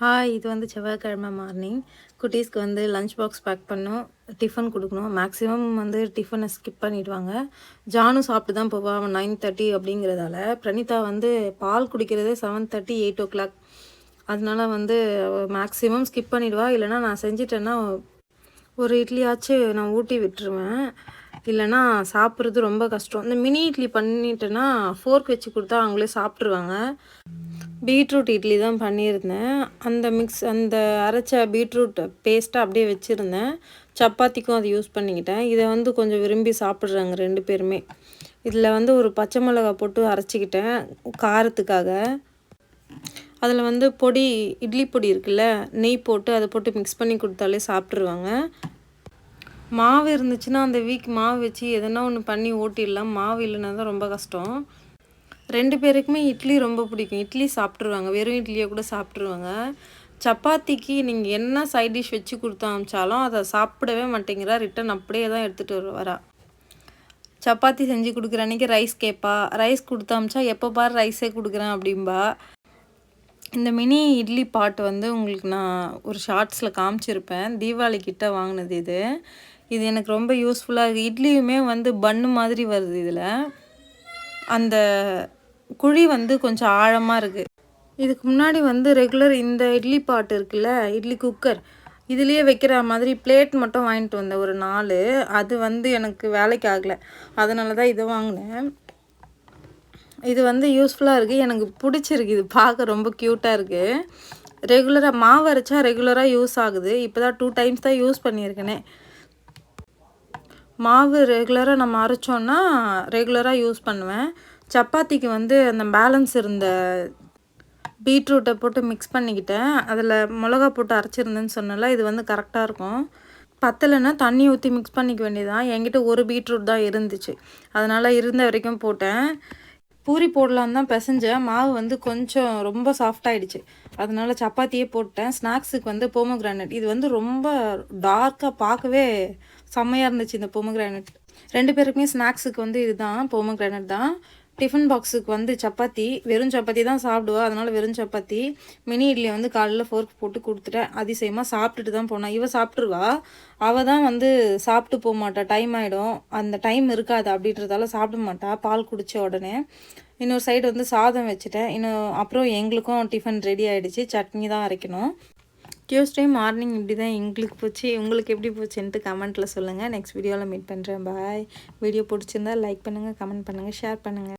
Hi, இது வந்து செவ்வாய்க்கிழமை மார்னிங். குட்டீஸ்க்கு வந்து லஞ்ச் பாக்ஸ் பேக் பண்ணணும், டிஃபன் கொடுக்கணும். மேக்ஸிமம் வந்து டிஃபனை ஸ்கிப் பண்ணிடுவாங்க. ஜானும் சாப்பிட்டு தான் போவா. அவன் 9:30 அப்படிங்கிறதால. பிரணிதா வந்து பால் குடிக்கிறதே 7:30, 8:00. அதனால வந்து மேக்ஸிமம் ஸ்கிப் பண்ணிடுவா. இல்லைனா நான் செஞ்சிட்டேன்னா ஒரு இட்லியாச்சும் நான் ஊட்டி விட்டுருவேன். இல்லைனா சாப்பிட்றது ரொம்ப கஷ்டம். இந்த மினி இட்லி பண்ணிட்டேன்னா ஃபோர்க் வச்சு கொடுத்தா அவங்களே சாப்பிட்ருவாங்க. பீட்ரூட் இட்லி தான் பண்ணியிருந்தேன். அந்த அரைச்ச பீட்ரூட் பேஸ்ட்டை அப்படியே வச்சுருந்தேன். சப்பாத்திக்கும் அதை யூஸ் பண்ணிக்கிட்டேன். இதை வந்து கொஞ்சம் விரும்பி சாப்பிட்றாங்க 2 பேருமே. இதில் வந்து ஒரு பச்சை மிளகா போட்டு அரைச்சிக்கிட்டேன் காரத்துக்காக. அதில் வந்து பொடி, இட்லி பொடி இருக்குல்ல, நெய் போட்டு அதை போட்டு மிக்ஸ் பண்ணி கொடுத்தாலே சாப்பிட்ருவாங்க. மாவு இருந்துச்சுன்னா அந்த வீக் மாவு வச்சு எதனா ஒன்று பண்ணி ஓட்டிடலாம். மாவு இல்லைன்னா தான் ரொம்ப கஷ்டம். 2 பேருக்குமே இட்லி ரொம்ப பிடிக்கும். இட்லி சாப்பிட்ருவாங்க. வெறும் இட்லியை கூட சாப்பிட்ருவாங்க. சப்பாத்திக்கு நீங்கள் என்ன சைட் டிஷ் வச்சு கொடுத்து அனுப்பிச்சாலும் அதை சாப்பிடவே மாட்டேங்கிறா. ரிட்டன் அப்படியே தான் எடுத்துகிட்டு வரா. சப்பாத்தி செஞ்சு கொடுக்குற அன்றைக்கி ரைஸ் கேட்பா. ரைஸ் கொடுத்து அனுப்பிச்சா எப்போ பாரு ரைஸே கொடுக்குறேன் அப்படின்பா. இந்த மினி இட்லி பாட் வந்து உங்களுக்கு நான் ஒரு ஷார்ட்ஸில் காமிச்சிருப்பேன். தீபாவளி கிட்ட வாங்கினது இது. இது எனக்கு ரொம்ப யூஸ்ஃபுல்லாக இருக்குது. இட்லியுமே வந்து பன்னு மாதிரி வருது. இதில் அந்த குழி வந்து கொஞ்சம் ஆழமாக இருக்குது. இதுக்கு முன்னாடி வந்து ரெகுலர் இந்த இட்லி பாட் இருக்குல்ல, இட்லி குக்கர், இதுலேயே வைக்கிற மாதிரி பிளேட் மட்டும் வாங்கிட்டு வந்தேன் ஒரு 4. அது வந்து எனக்கு வேலைக்கு ஆகலை. அதனால தான் இதை வாங்கினேன். இது வந்து யூஸ்ஃபுல்லாக இருக்குது. எனக்கு பிடிச்சிருக்கு. இது பார்க்க ரொம்ப க்யூட்டாக இருக்குது. ரெகுலராக மாவு அரைச்சா ரெகுலராக யூஸ் ஆகுது. இப்போ தான் 2 டைம்ஸ் தான் யூஸ் பண்ணியிருக்கேனே. மாவு ரெகுலராக நம்ம அரைச்சோன்னா ரெகுலராக யூஸ் பண்ணுவேன். சப்பாத்திக்கு வந்து அந்த பேலன்ஸ் இருந்த பீட்ரூட்டை போட்டு மிக்ஸ் பண்ணிக்கிட்டேன். அதில் மிளகா போட்டு அரைச்சிருந்தேன்னு சொன்னல, இது வந்து கரெக்டாக இருக்கும். பத்தலைன்னா தண்ணி ஊற்றி மிக்ஸ் பண்ணிக்க வேண்டியதான். என்கிட்ட ஒரு பீட்ரூட் தான் இருந்துச்சு. அதனால் இருந்த வரைக்கும் போட்டேன். பூரி போடலான்னு தான் பிசைஞ்சேன். மாவு வந்து கொஞ்சம் ரொம்ப சாஃப்டாகிடுச்சு. அதனால் சப்பாத்தியே போட்டேன். ஸ்நாக்ஸுக்கு வந்து பொமோகிரானட். இது வந்து ரொம்ப டார்க்காக பார்க்கவே செம்மையாக இருந்துச்சு இந்த பொமோகிரானட். 2 பேருக்குமே ஸ்நாக்ஸுக்கு வந்து இதுதான் பொமோகிரானட் தான். டிஃபன் பாக்ஸுக்கு வந்து சப்பாத்தி, வெறும் சப்பாத்தி தான் சாப்பிடுவா. அதனால் வெறும் சப்பாத்தி. மினி இட்லி வந்து காலையில் ஃபோர்க் போட்டு கொடுத்துட்டேன். அதிசயமாக சாப்பிட்டுட்டு தான் போனான். இவள் சாப்பிட்ருவா. அவள் தான் வந்து சாப்பிட்டு போக மாட்டாள். டைம் ஆகிடும், அந்த டைம் இருக்காது அப்படின்றதால சாப்பிட மாட்டாள் பால் குடித்த உடனே. இன்னொரு சைடு வந்து சாதம் வச்சுட்டேன். அப்புறம் எங்களுக்கும் டிஃபன் ரெடி ஆகிடுச்சு. சட்னி தான் அரைக்கணும். டியூஸ்டே மார்னிங் இப்படி தான் எங்களுக்கு போச்சு. உங்களுக்கு எப்படி போச்சுன்ட்டு கமெண்ட்டில் சொல்லுங்கள். நெக்ஸ்ட் வீடியோவில் மீட் பண்ணுறேன். பாய். வீடியோ பிடிச்சிருந்தா லைக் பண்ணுங்கள், கமெண்ட் பண்ணுங்கள், ஷேர் பண்ணுங்கள்.